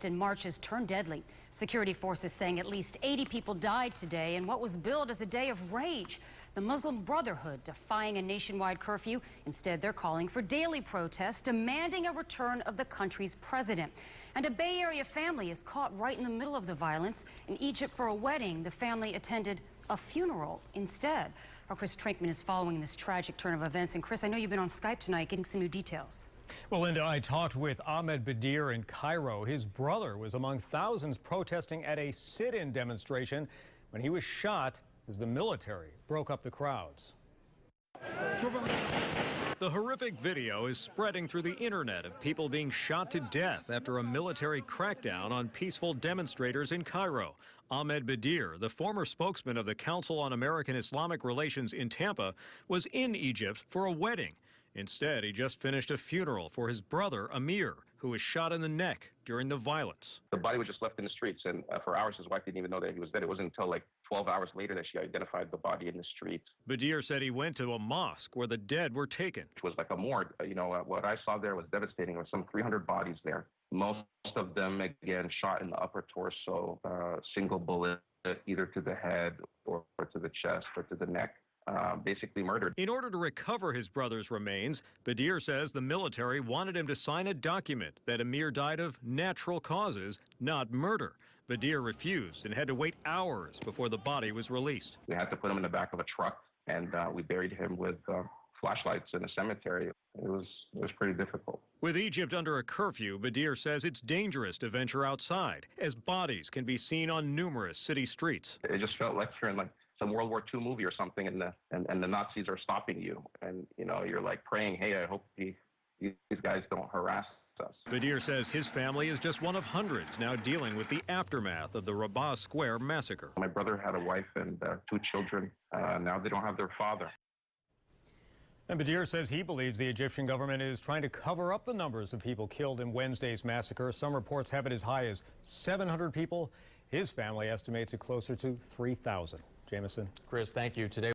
In March has turned deadly. Security forces saying at least 80 people died today in what was billed as a day of rage. The Muslim Brotherhood defying a nationwide curfew. Instead, they're calling for daily protests, demanding a return of the country's president. And a Bay Area family is caught right in the middle of the violence. In Egypt for a wedding, the family attended a funeral instead. Our Chris Trinkman is following this tragic turn of events. And Chris, I know you've been on Skype tonight getting some new details. Well, Linda, I talked with Ahmed Badir in Cairo. His brother was among thousands protesting at a sit-in demonstration when he was shot as the military broke up the crowds. The horrific video is spreading through the internet of people being shot to death after a military crackdown on peaceful demonstrators in Cairo. Ahmed Badir, the former spokesman of the Council on American Islamic Relations in Tampa, was in Egypt for a wedding. Instead, he just finished a funeral for his brother, Amir, who was shot in the neck during the violence. The body was just left in the streets, and for hours his wife didn't even know that he was dead. It wasn't until like 12 hours later that she identified the body in the streets. Badir said he went to a mosque where the dead were taken. It was like a morgue. What I saw there was devastating. There were some 300 bodies there. Most of them, again, shot in the upper torso, single bullet, either to the head or to the chest or to the neck. Basically murdered. In order to recover his brother's remains, Badir says the military wanted him to sign a document that Amir died of natural causes, not murder. Badir refused and had to wait hours before the body was released. We had to put him in the back of a truck, and we buried him with flashlights in a cemetery. It was pretty difficult. With Egypt under a curfew, Badir says it's dangerous to venture outside, as bodies can be seen on numerous city streets. It just felt like you're in some World War II movie or something, and the Nazis are stopping you, and you're like praying, hey, I hope these guys don't harass us. Badir says his family is just one of hundreds now dealing with the aftermath of the Rabat Square massacre. My brother had a wife and 2 children. Now they don't have their father. And Badir says he believes the Egyptian government is trying to cover up the numbers of people killed in Wednesday's massacre. Some reports have it as high as 700 people. His family estimates it closer to 3,000. Jameson. Chris, thank you. Today